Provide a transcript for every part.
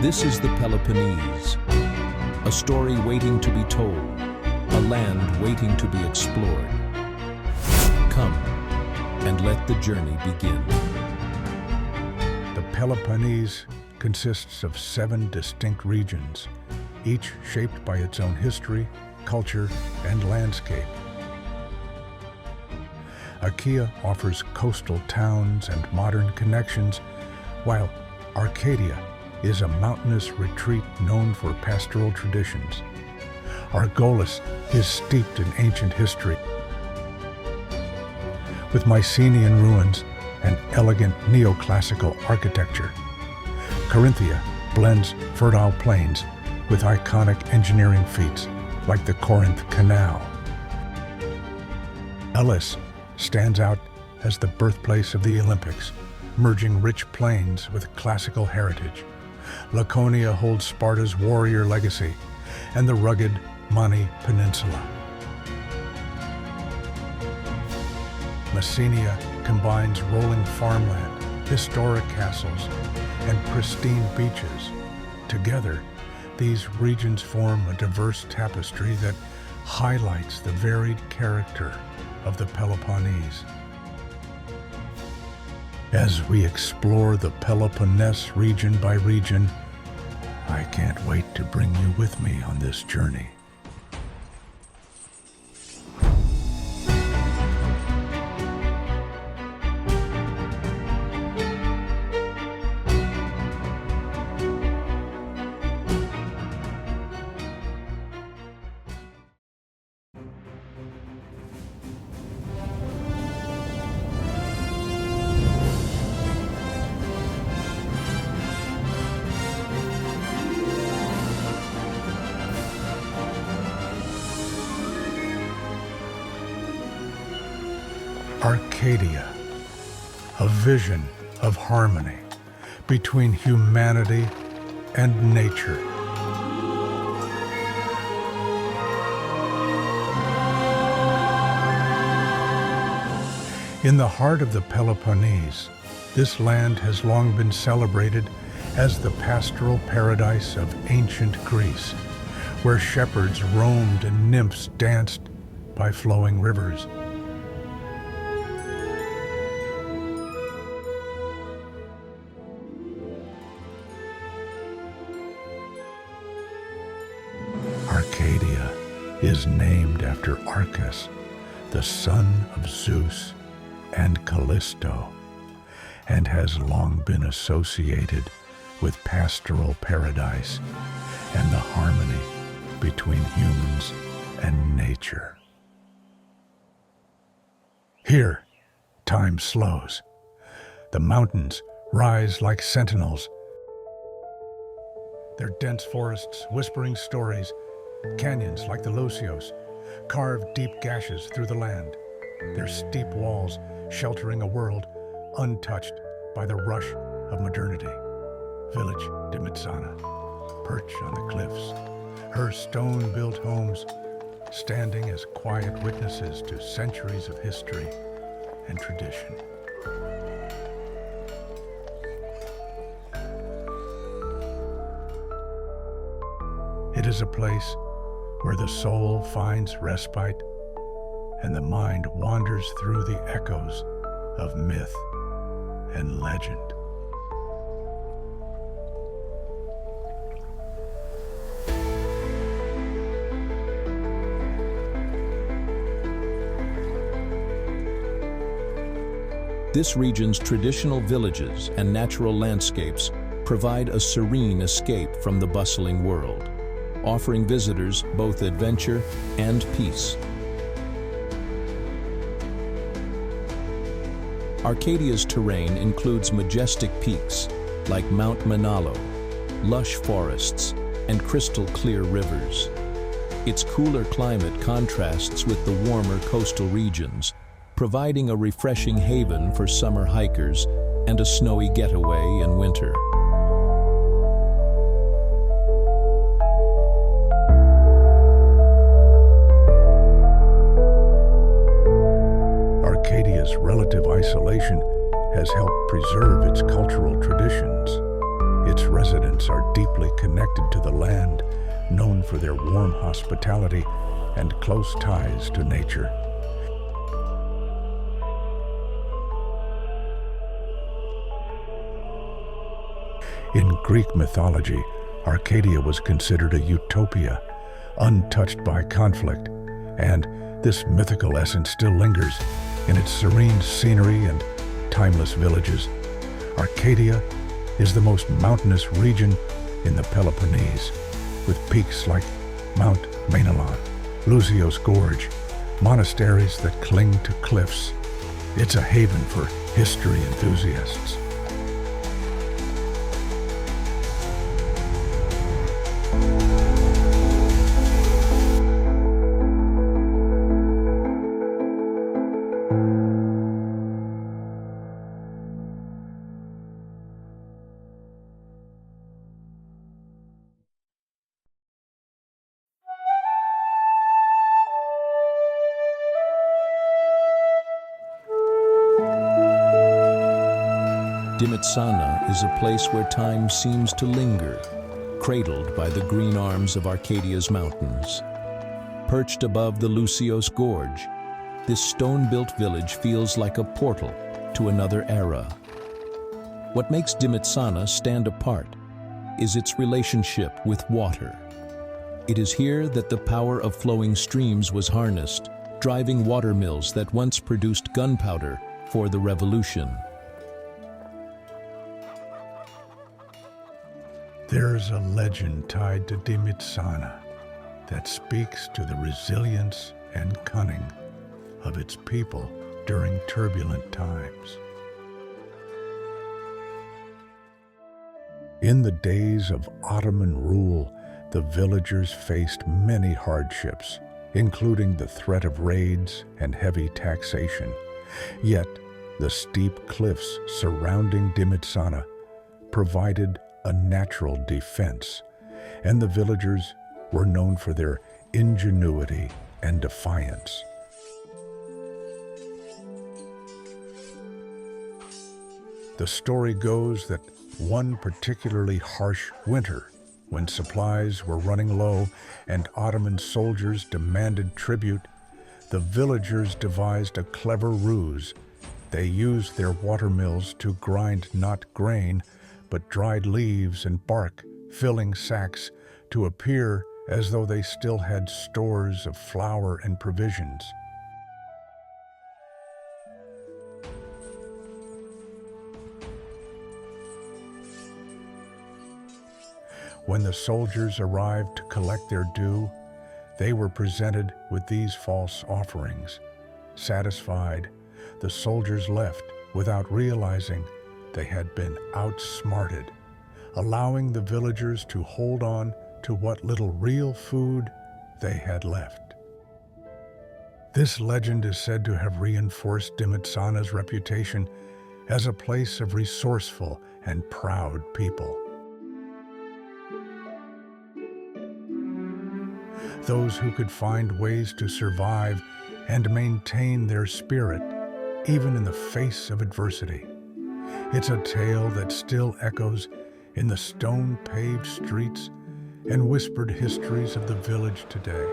This is the Peloponnese, a story waiting to be told, a land waiting to be explored. Come and let the journey begin. The Peloponnese consists of 7 distinct regions, each shaped by its own history, culture, and landscape. Achaia offers coastal towns and modern connections, while Arcadia is a mountainous retreat known for pastoral traditions. Argolis is steeped in ancient history, with Mycenaean ruins and elegant neoclassical architecture. Corinthia blends fertile plains with iconic engineering feats like the Corinth Canal. Elis stands out as the birthplace of the Olympics, merging rich plains with classical heritage. Laconia holds Sparta's warrior legacy and the rugged Mani Peninsula. Messenia combines rolling farmland, historic castles, and pristine beaches. Together, these regions form a diverse tapestry that highlights the varied character of the Peloponnese. As we explore the Peloponnese region by region, I can't wait to bring you with me on this journey. Arcadia, a vision of harmony between humanity and nature. In the heart of the Peloponnese, this land has long been celebrated as the pastoral paradise of ancient Greece, where shepherds roamed and nymphs danced by flowing rivers. Arcadia is named after Arcas, the son of Zeus and Callisto, and has long been associated with pastoral paradise and the harmony between humans and nature. Here, time slows. The mountains rise like sentinels, their dense forests whispering stories. Canyons like the Lousios carve deep gashes through the land, their steep walls sheltering a world untouched by the rush of modernity. Village Dimitsana, perched on the cliffs, her stone-built homes standing as quiet witnesses to centuries of history and tradition. It is a place where the soul finds respite and the mind wanders through the echoes of myth and legend. This region's traditional villages and natural landscapes provide a serene escape from the bustling world, offering visitors both adventure and peace. Arcadia's terrain includes majestic peaks like Mount Manalo, lush forests, and crystal-clear rivers. Its cooler climate contrasts with the warmer coastal regions, providing a refreshing haven for summer hikers and a snowy getaway in winter. Arcadia's relative isolation has helped preserve its cultural traditions. Its residents are deeply connected to the land, known for their warm hospitality and close ties to nature. In Greek mythology, Arcadia was considered a utopia, untouched by conflict, and this mythical essence still lingers in its serene scenery and timeless villages. Arcadia is the most mountainous region in the Peloponnese, with peaks like Mount Mythical, Lousios Gorge, monasteries that cling to cliffs. It's a haven for history enthusiasts. Dimitsana is a place where time seems to linger, cradled by the green arms of Arcadia's mountains. Perched above the Lousios Gorge, this stone-built village feels like a portal to another era. What makes Dimitsana stand apart is its relationship with water. It is here that the power of flowing streams was harnessed, driving water mills that once produced gunpowder for the revolution. There's a legend tied to Dimitsana that speaks to the resilience and cunning of its people during turbulent times. In the days of Ottoman rule, the villagers faced many hardships, including the threat of raids and heavy taxation. Yet, the steep cliffs surrounding Dimitsana provided a natural defense, and the villagers were known for their ingenuity and defiance. The story goes that one particularly harsh winter, when supplies were running low and Ottoman soldiers demanded tribute, the villagers devised a clever ruse. They used their water mills to grind not grain, but dried leaves and bark, filling sacks to appear as though they still had stores of flour and provisions. When the soldiers arrived to collect their due, they were presented with these false offerings. Satisfied, the soldiers left without realizing they had been outsmarted, allowing the villagers to hold on to what little real food they had left. This legend is said to have reinforced Dimitsana's reputation as a place of resourceful and proud people. Those who could find ways to survive and maintain their spirit, even in the face of adversity. It's a tale that still echoes in the stone-paved streets and whispered histories of the village today.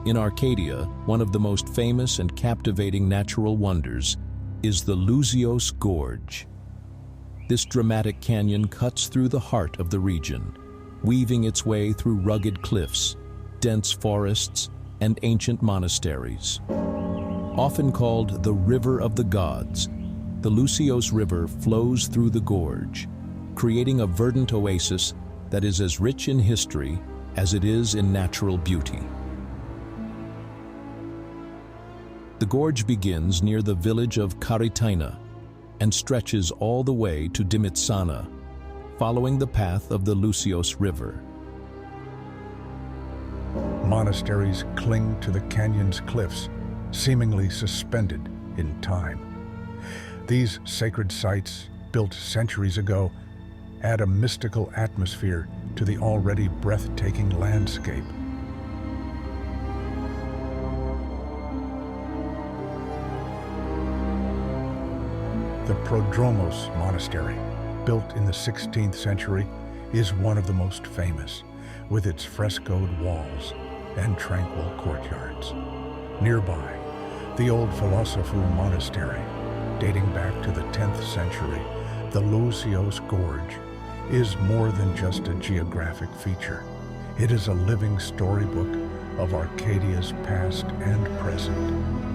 In Arcadia, one of the most famous and captivating natural wonders is the Lousios Gorge. This dramatic canyon cuts through the heart of the region, weaving its way through rugged cliffs, dense forests, and ancient monasteries. Often called the River of the Gods, the Lousios River flows through the gorge, creating a verdant oasis that is as rich in history as it is in natural beauty. The gorge begins near the village of Coastline and stretches all the way to Dimitsana, following the path of the Lousios River. Monasteries cling to the canyon's cliffs, seemingly suspended in time. These sacred sites, built centuries ago, add a mystical atmosphere to the already breathtaking landscape. The Prodromos Monastery, built in the 16th century, is one of the most famous, with its frescoed walls and tranquil courtyards. Nearby, the old Philosophers Monastery, dating back to the 10th century, the Lousios Gorge, is more than just a geographic feature. It is a living storybook of Arcadia's past and present.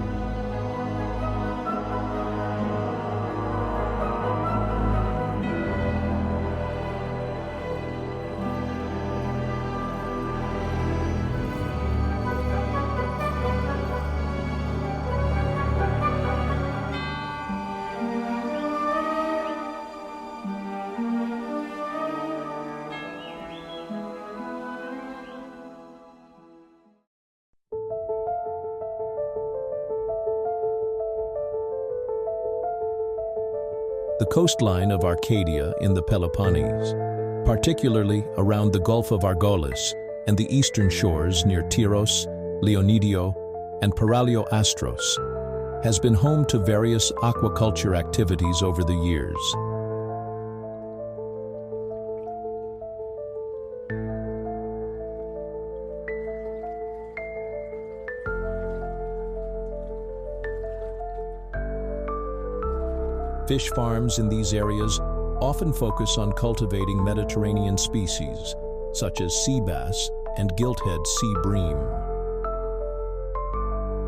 The coastline of Arcadia in the Peloponnese, particularly around the Gulf of Argolis and the eastern shores near Tyros, Leonidio, and Paralio Astros, has been home to various aquaculture activities over the years. Fish farms in these areas often focus on cultivating Mediterranean species, such as sea bass and gilthead sea bream.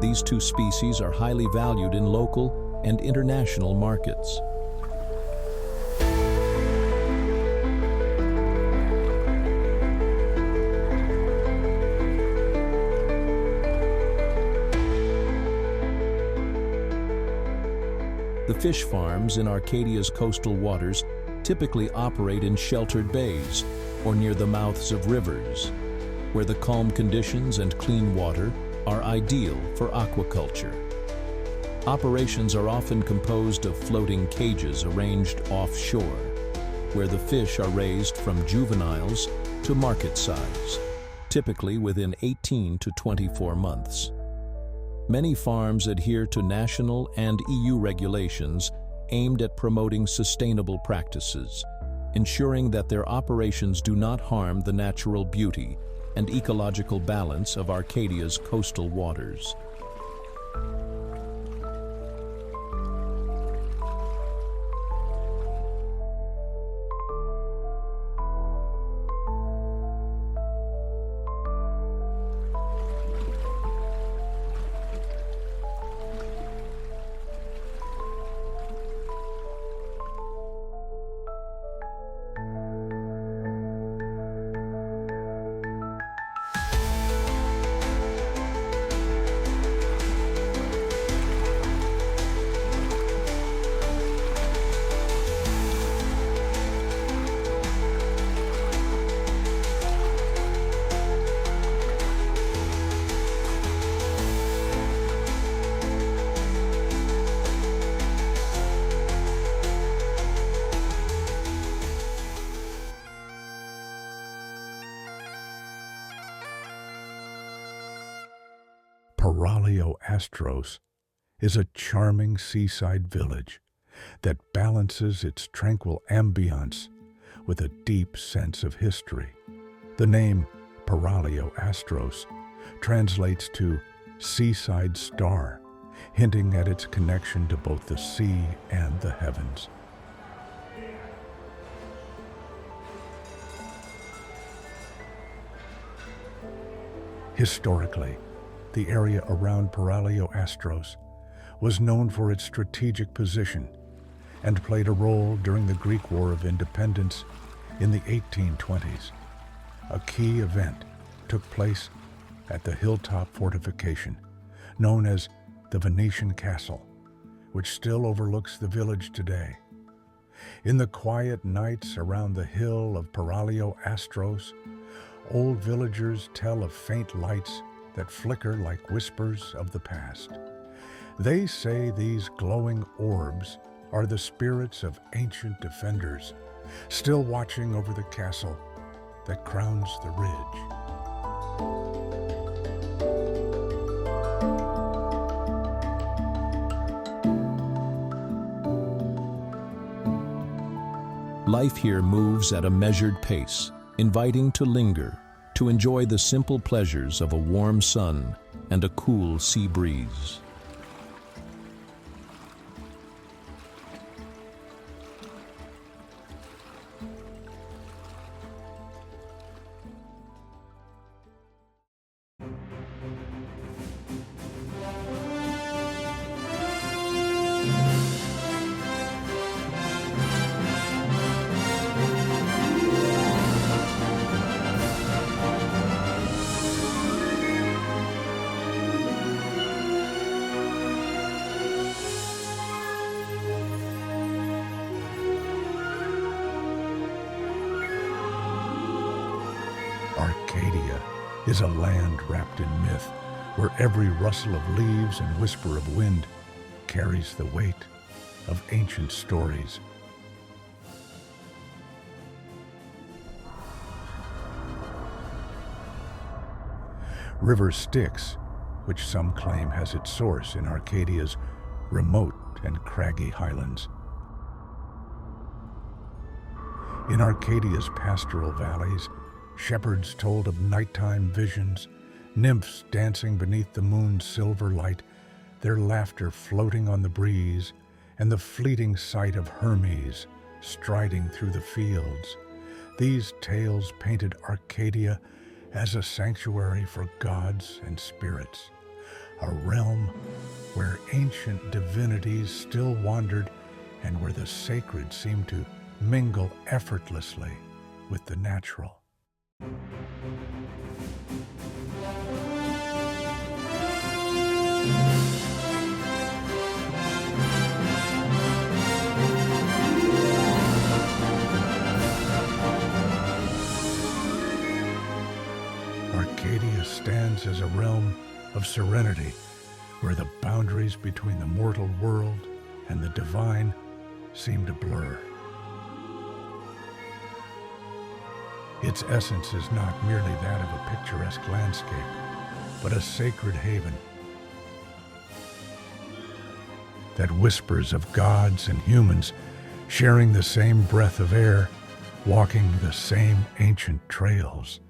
These two species are highly valued in local and international markets. The fish farms in Arcadia's coastal waters typically operate in sheltered bays or near the mouths of rivers, where the calm conditions and clean water are ideal for aquaculture. Operations are often composed of floating cages arranged offshore, where the fish are raised from juveniles to market size, typically within 18 to 24 months. Many farms adhere to national and EU regulations aimed at promoting sustainable practices, ensuring that their operations do not harm the natural beauty and ecological balance of Arcadia's coastal waters. Paralio Astros is a charming seaside village that balances its tranquil ambience with a deep sense of history. The name Paralio Astros translates to seaside star, hinting at its connection to both the sea and the heavens. Historically, the area around Paralio Astros was known for its strategic position and played a role during the Greek War of Independence in the 1820s. A key event took place at the hilltop fortification known as the Venetian Castle, which still overlooks the village today. In the quiet nights around the hill of Paralio Astros, Old villagers tell of faint lights that flicker like whispers of the past. They say these glowing orbs are the spirits of ancient defenders, still watching over the castle that crowns the ridge. Life here moves at a measured pace, inviting to linger, to enjoy the simple pleasures of a warm sun and a cool sea breeze. Arcadia is a land wrapped in myth, where every rustle of leaves and whisper of wind carries the weight of ancient stories. River Styx, which some claim has its source in Arcadia's remote and craggy highlands. In Arcadia's pastoral valleys, shepherds told of nighttime visions, nymphs dancing beneath the moon's silver light, their laughter floating on the breeze, and the fleeting sight of Hermes striding through the fields. These tales painted Arcadia as a sanctuary for gods and spirits, a realm where ancient divinities still wandered and where the sacred seemed to mingle effortlessly with the natural. Arcadia stands as a realm of serenity, where the boundaries between the mortal world and the divine seem to blur. Its essence is not merely that of a picturesque landscape, but a sacred haven that whispers of gods and humans sharing the same breath of air, walking the same ancient trails.